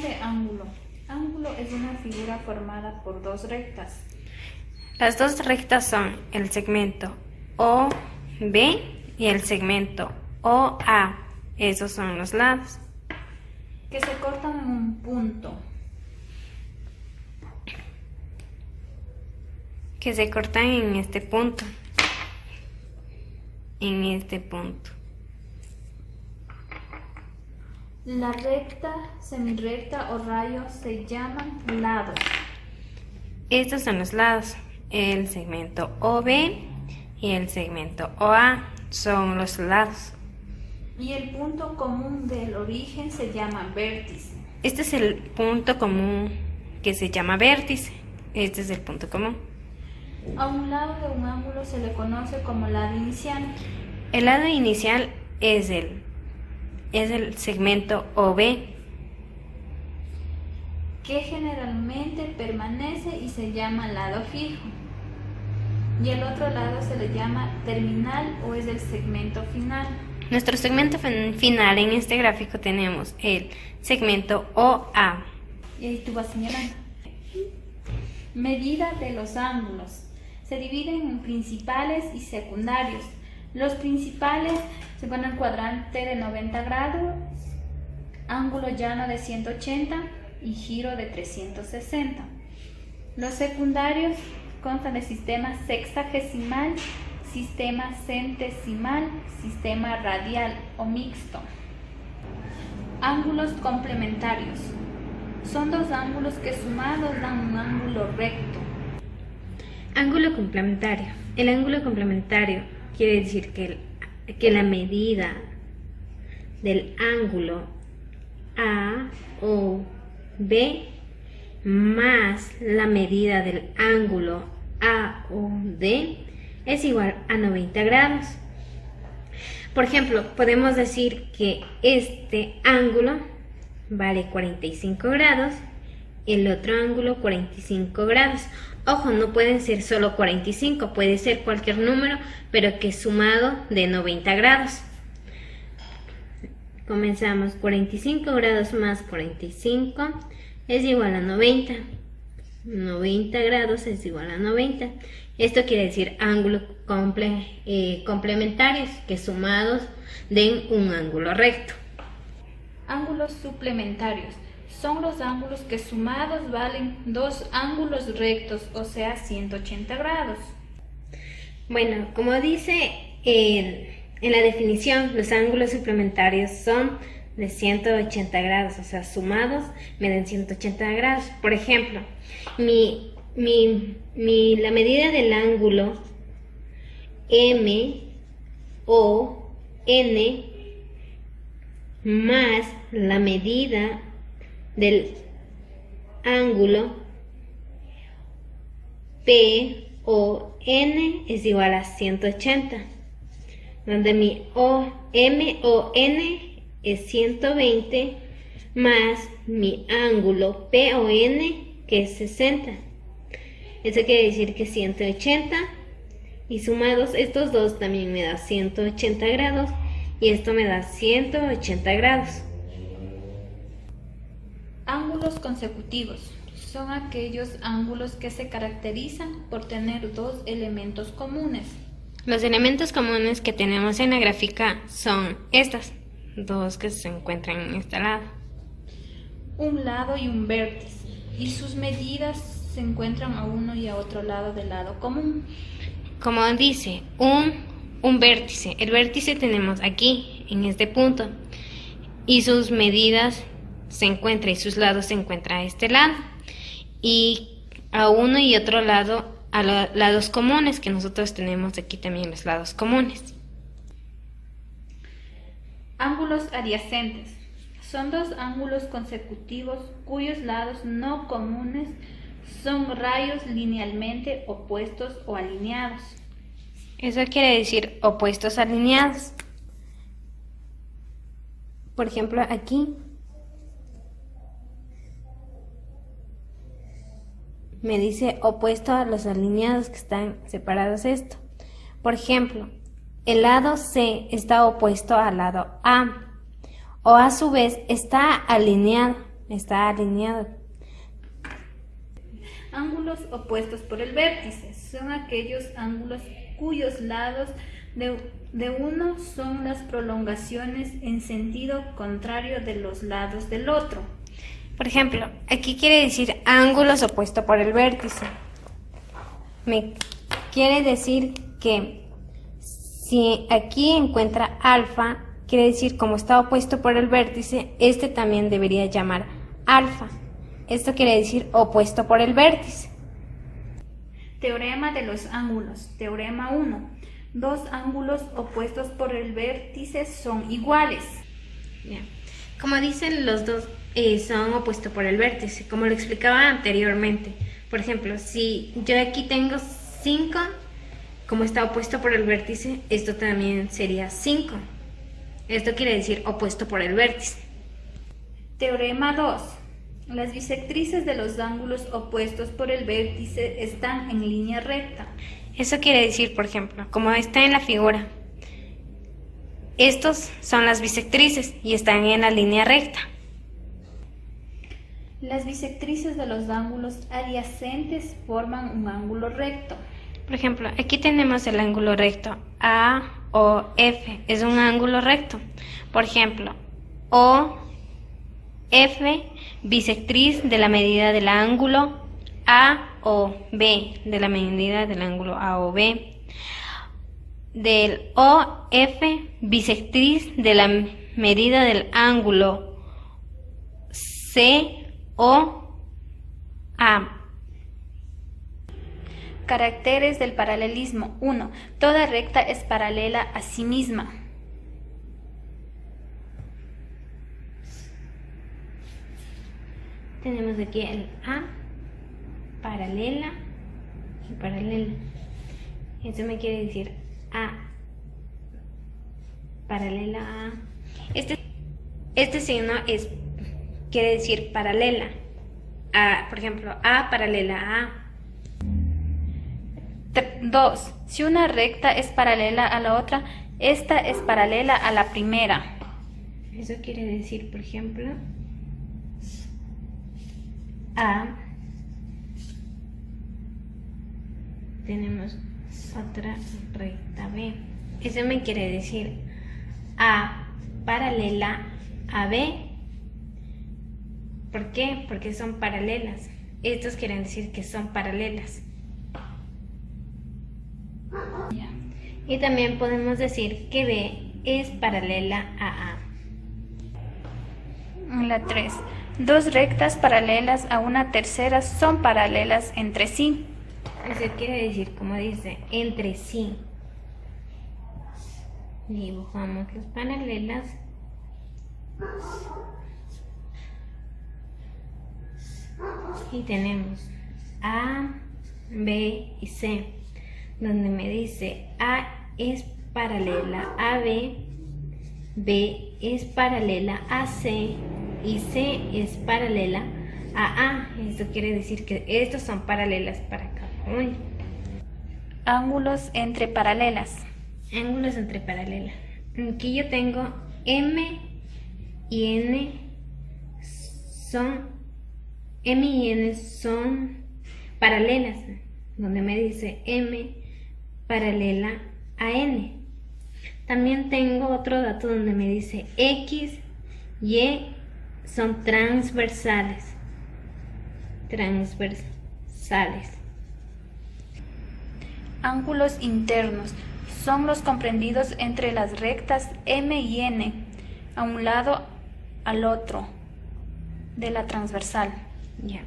de ángulo. Ángulo es una figura formada por dos rectas. Las dos rectas son el segmento OB y el segmento OA. Esos son los lados. Que se cortan en un punto. Que se cortan en este punto. En este punto. La recta, semirrecta o rayos se llaman lados. Estos son los lados. El segmento OB y el segmento OA son los lados. Y el punto común del origen se llama vértice. Este es el punto común que se llama vértice. Este es el punto común. A un lado de un ángulo se le conoce como lado inicial. El lado inicial es el segmento OB, que generalmente permanece y se llama lado fijo. Y el otro lado se le llama terminal o es el segmento final. Nuestro segmento final en este gráfico tenemos el segmento OA. Y ahí tú vas señalando. Medida de los ángulos. Se dividen en principales y secundarios. Los principales se ponen en cuadrante de 90 grados, ángulo llano de 180 y giro de 360. Los secundarios constan de sistema sexagesimal, sistema centesimal, sistema radial o mixto. Ángulos complementarios. Son dos ángulos que sumados dan un ángulo recto. Ángulo complementario. El ángulo complementario quiere decir que la medida del ángulo A o B más la medida del ángulo A o D es igual a 90 grados. Por ejemplo, podemos decir que este ángulo vale 45 grados, el otro ángulo 45 grados. Ojo, no pueden ser solo 45, puede ser cualquier número, pero que sumado de 90 grados. Comenzamos, 45 grados más 45 es igual a 90. 90 grados es igual a 90. Esto quiere decir ángulos complementarios que sumados den un ángulo recto. Ángulos suplementarios. Son los ángulos que sumados valen dos ángulos rectos, o sea 180 grados. Bueno, como dice en la definición, los ángulos suplementarios son de 180 grados, o sea, sumados me dan 180 grados. Por ejemplo, la medida del ángulo MON más la medida del ángulo PON es igual a 180, donde mi MON es 120 más mi ángulo PON que es 60. Eso quiere decir que 180 y sumados estos dos también me da 180 grados y esto me da 180 grados. Ángulos consecutivos. Son aquellos ángulos que se caracterizan por tener dos elementos comunes. Los elementos comunes que tenemos en la gráfica son estas dos que se encuentran en este lado. Un lado y un vértice, y sus medidas se encuentran a uno y a otro lado del lado común. Como dice, un vértice. El vértice tenemos aquí, en este punto, y sus medidas se encuentran y sus lados se encuentran a este lado. Y a uno y otro lado, a los lados comunes, que nosotros tenemos aquí también los lados comunes. Ángulos adyacentes. Son dos ángulos consecutivos cuyos lados no comunes son rayos linealmente opuestos o alineados. Eso quiere decir opuestos alineados. Por ejemplo, aquí me dice opuesto a los alineados que están separados esto. Por ejemplo, el lado C está opuesto al lado A, o a su vez está alineado está alineado. Ángulos opuestos por el vértice son aquellos ángulos cuyos lados de uno son las prolongaciones en sentido contrario de los lados del otro. Por ejemplo, aquí quiere decir ángulos opuestos por el vértice. Me quiere decir que si aquí encuentra alfa, quiere decir como está opuesto por el vértice, este también debería llamar alfa. Esto quiere decir opuesto por el vértice. Teorema de los ángulos. Teorema 1. Dos ángulos opuestos por el vértice son iguales. Bien. Como dicen, los dos son opuestos por el vértice, como lo explicaba anteriormente. Por ejemplo, si yo aquí tengo 5, como está opuesto por el vértice, esto también sería 5. Esto quiere decir opuesto por el vértice. Teorema 2. Las bisectrices de los ángulos opuestos por el vértice están en línea recta. Eso quiere decir, por ejemplo, como está en la figura, estos son las bisectrices y están en la línea recta. Las bisectrices de los ángulos adyacentes forman un ángulo recto. Por ejemplo, aquí tenemos el ángulo recto AOF, es un ángulo recto. Por ejemplo, OF, bisectriz de la medida del ángulo AOB, de la medida del ángulo AOB. Del OF, bisectriz de la medida del ángulo COA. Caracteres del paralelismo. 1. Toda recta es paralela a sí misma. Tenemos aquí el A, paralela y paralela. Eso me quiere decir A, paralela a. Este signo quiere decir paralela. Por ejemplo, A paralela a. 2. Si una recta es paralela a la otra, esta es paralela a la primera. Eso quiere decir, por ejemplo, A, tenemos otra recta B. Eso me quiere decir A paralela a B. ¿Por qué? Porque son paralelas. Estos quieren decir que son paralelas. Y también podemos decir que B es paralela a A. La 3. Dos rectas paralelas a una tercera son paralelas entre sí. Eso quiere decir, como dice, entre sí. Dibujamos las paralelas. Y tenemos A, B y C, donde me dice A es paralela a B, B es paralela a C y C es paralela a A. Esto quiere decir que estos son paralelas para cada uno. Ángulos entre paralelas. Ángulos entre paralelas. Aquí yo tengo M y N son paralelas, donde me dice M paralela a N. También tengo otro dato donde me dice X, Y son transversales. Ángulos internos son los comprendidos entre las rectas M y N, a un lado al otro de la transversal. Ya.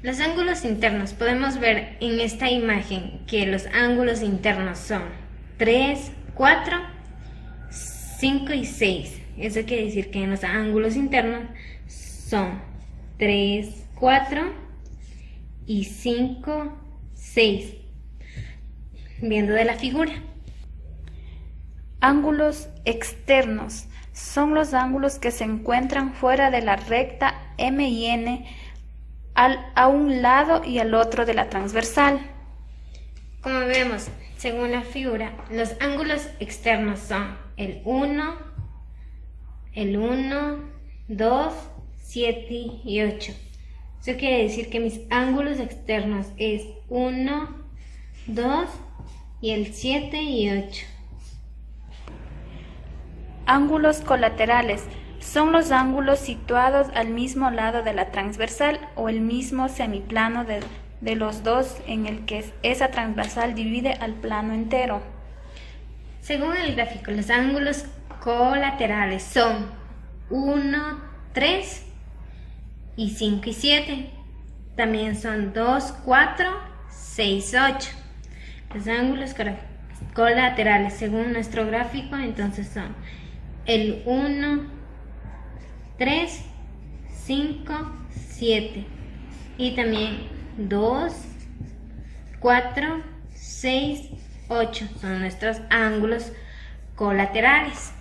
Los ángulos internos, podemos ver en esta imagen que los ángulos internos son 3, 4, 5 y 6. Eso quiere decir que en los ángulos internos son 3, 4 y 5, 6. Viendo de la figura. Ángulos externos son los ángulos que se encuentran fuera de la recta M y N, a un lado y al otro de la transversal. Como vemos, según la figura, los ángulos externos son el 1, 2, 7 y 8. Eso quiere decir que mis ángulos externos es 1, 2 y el 7 y 8. Ángulos colaterales son los ángulos situados al mismo lado de la transversal o el mismo semiplano de los dos en el que esa transversal divide al plano entero. Según el gráfico, los ángulos colaterales son 1, 3 y 5 y 7. También son 2, 4, 6, 8. Los ángulos colaterales según nuestro gráfico entonces son el 1, 3, 5, 7 y también 2, 4, 6, 8 son nuestros ángulos colaterales.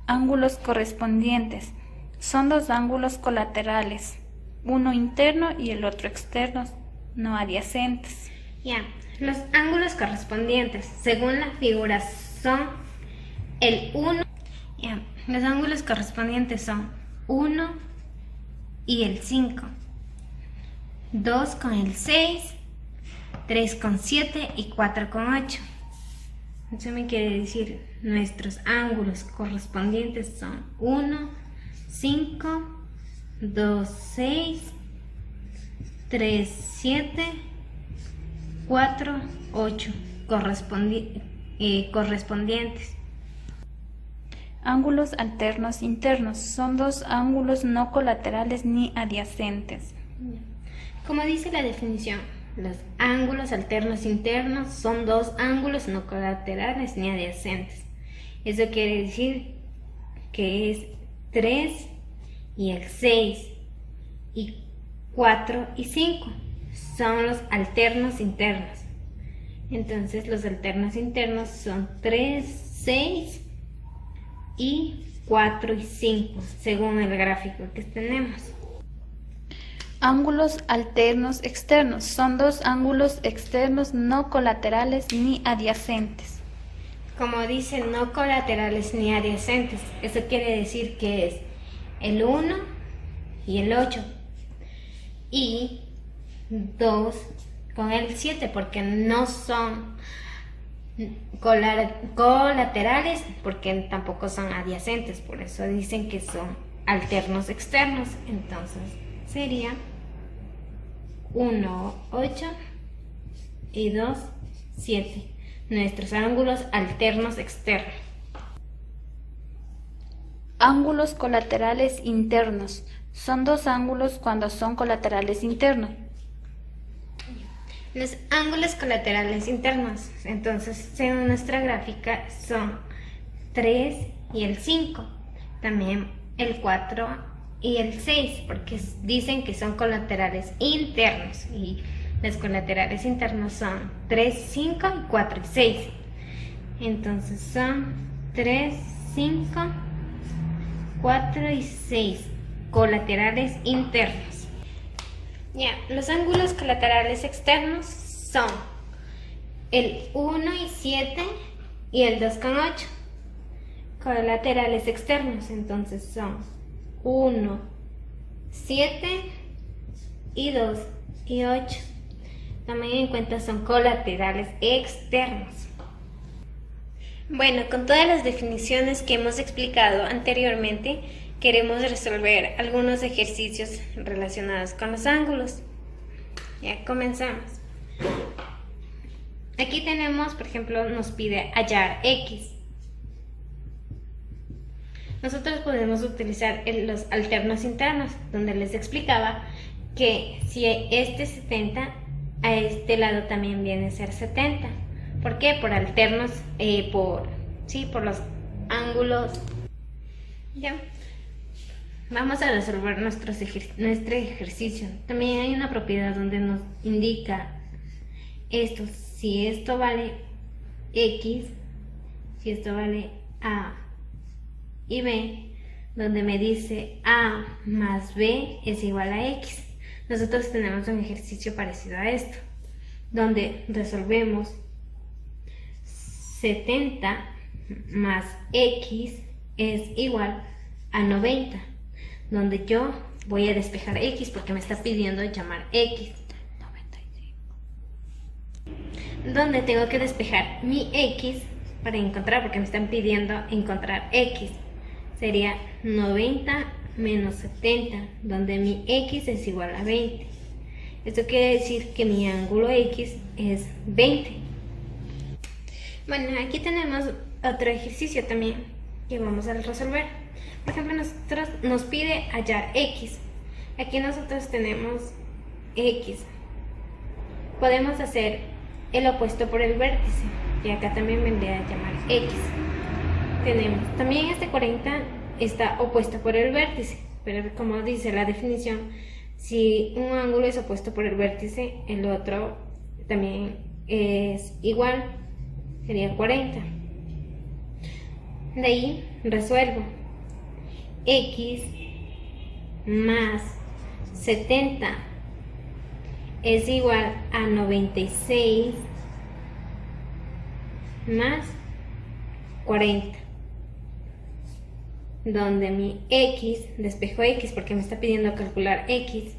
Ángulos correspondientes son dos ángulos colaterales, uno interno y el otro externo, no adyacentes. Los ángulos correspondientes según la figura son el 1. Los ángulos correspondientes son 1 y el 5, 2 con el 6, 3 con 7 y 4 con 8. Eso me quiere decir nuestros ángulos correspondientes son 1, 5, 2, 6, 3, 7, 4, 8 correspondientes. Ángulos alternos internos son dos ángulos no colaterales ni adyacentes. Como dice la definición, los ángulos alternos internos son dos ángulos no colaterales ni adyacentes. Eso quiere decir que es 3 y el 6 y 4 y 5 son los alternos internos. Entonces los alternos internos son 3, 6 y 4 y 5 según el gráfico que tenemos. Ángulos alternos externos son dos ángulos externos no colaterales ni adyacentes. Como dice, no colaterales ni adyacentes, eso quiere decir que es el 1 y el 8 y 2 con el 7 porque no son colaterales porque tampoco son adyacentes, por eso dicen que son alternos externos. Entonces sería 1, 8 y 2, 7, nuestros ángulos alternos externos. Ángulos colaterales internos son dos ángulos cuando son colaterales internos. Los ángulos colaterales internos, entonces, según nuestra gráfica, son 3 y el 5, también el 4 y el 6, porque dicen que son colaterales internos, y los colaterales internos son 3, 5, 4 y 6. Entonces son 3, 5, 4 y 6 colaterales internos. Los ángulos colaterales externos son el 1 y 7 y el 2 con 8. Colaterales externos, entonces son 1, 7 y 2 y 8. También en cuenta son colaterales externos. Bueno, con todas las definiciones que hemos explicado anteriormente, queremos resolver algunos ejercicios relacionados con los ángulos. Ya comenzamos. Aquí tenemos, por ejemplo, nos pide hallar X. Nosotros podemos utilizar los alternos internos, donde les explicaba que si este es 70, a este lado también viene a ser 70. ¿Por qué? Por alternos, por los ángulos. Ya. Vamos a resolver nuestro ejercicio. También hay una propiedad donde nos indica esto, si esto vale X, si esto vale A y B, donde me dice A más B es igual a X. Nosotros tenemos un ejercicio parecido a esto, donde resolvemos 70 más X es igual a 90. donde yo voy a despejar X porque me está pidiendo llamar X. Donde tengo que despejar mi X para encontrar, porque me están pidiendo encontrar X. Sería 90 menos 70, donde mi X es igual a 20. Esto quiere decir que mi ángulo X es 20. Bueno, aquí tenemos otro ejercicio también que vamos a resolver. Por ejemplo, nos pide hallar X. Aquí nosotros tenemos X. Podemos hacer el opuesto por el vértice, y acá también vendría a llamar X. Tenemos también este 40 está opuesto por el vértice, pero como dice la definición, si un ángulo es opuesto por el vértice, el otro también es igual, sería 40. De ahí resuelvo. X más 70 es igual a 96 más 40, donde mi X, despejo X porque me está pidiendo calcular X,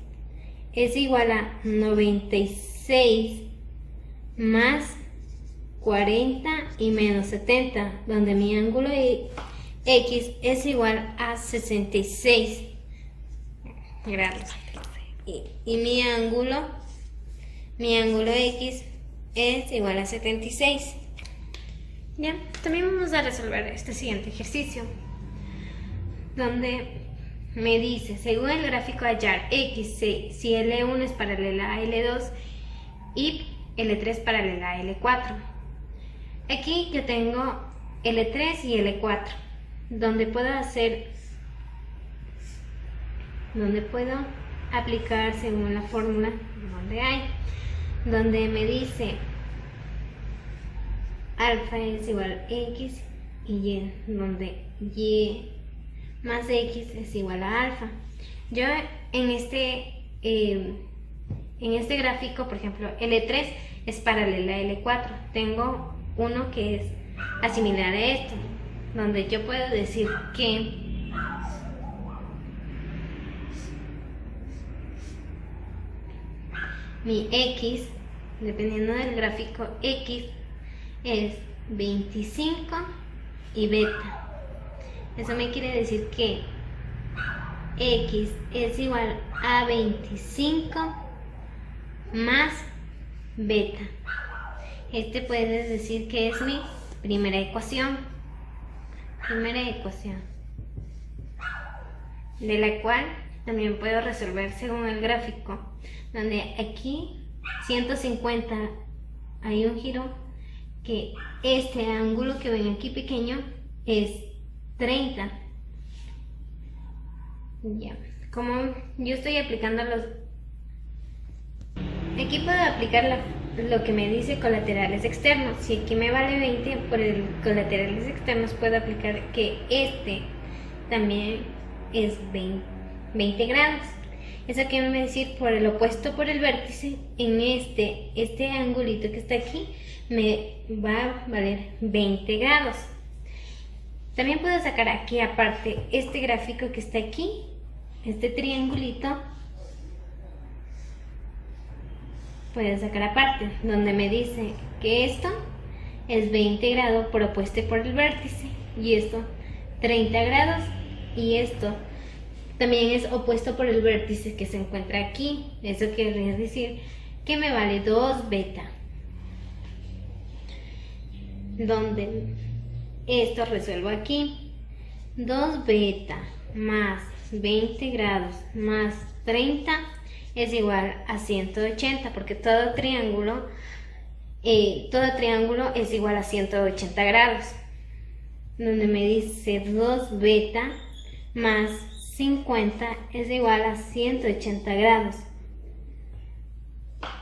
es igual a 96 más 40 y menos 70, donde mi ángulo X es igual a 66 grados. Y mi ángulo X es igual a 76. Ya, también vamos a resolver este siguiente ejercicio, donde me dice, según el gráfico hallar X, si L1 es paralela a L2 y L3 paralela a L4. Aquí yo tengo L3 y L4, donde puedo aplicar según la fórmula donde me dice alfa es igual a X y Y, donde Y más X es igual a alfa. Yo en este gráfico, por ejemplo, L3 es paralela a L4. Tengo uno que es similar a esto, donde yo puedo decir que mi X, dependiendo del gráfico, X es 25 y beta. Eso me quiere decir que X es igual a 25 más beta. Este puedes decir que es mi primera ecuación, de la cual también puedo resolver según el gráfico, donde aquí 150 hay un giro que este ángulo que ven aquí pequeño es 30. Ya, como yo estoy aplicando aquí puedo aplicar lo que me dice colaterales externos. Si aquí me vale 20, por el colaterales externos puedo aplicar que este también es 20 grados. Eso quiere decir por el opuesto por el vértice, en este angulito que está aquí me va a valer 20 grados. También puedo sacar aquí aparte este gráfico que está aquí, este triangulito, puedo sacar aparte, donde me dice que esto es 20 grados por opuesto por el vértice, y esto 30 grados, y esto también es opuesto por el vértice que se encuentra aquí. Eso quiere decir que me vale 2 beta, donde esto resuelvo aquí. 2 beta más 20 grados más 30 es igual a 180, porque todo triángulo es igual a 180 grados, donde me dice 2 beta más 50 es igual a 180 grados.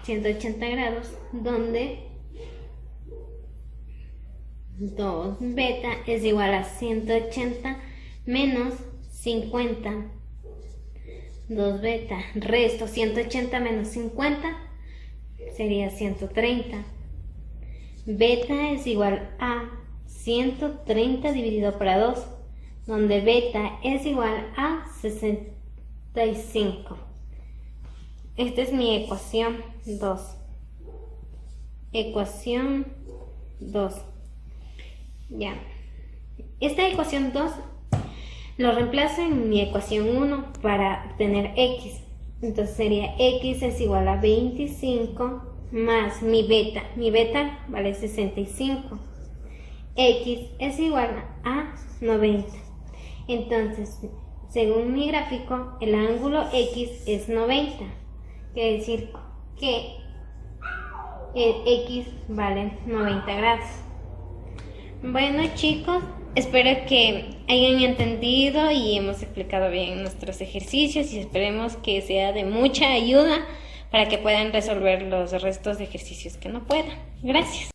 180 grados, donde 2 beta es igual a 180 menos 50. 2 beta, resto 180 menos 50 sería 130. Beta es igual a 130 dividido por 2, donde beta es igual a 60. 35. Esta es mi ecuación 2. Ecuación 2. Ya. Esta ecuación 2 lo reemplazo en mi ecuación 1 para obtener x. Entonces sería x es igual a 25 más mi beta. Mi beta vale 65. X es igual a 90. Entonces, según mi gráfico, el ángulo X es 90. Quiere decir que el X vale 90 grados. Bueno, chicos, espero que hayan entendido y hemos explicado bien nuestros ejercicios y esperemos que sea de mucha ayuda para que puedan resolver los restos de ejercicios que no puedan. Gracias.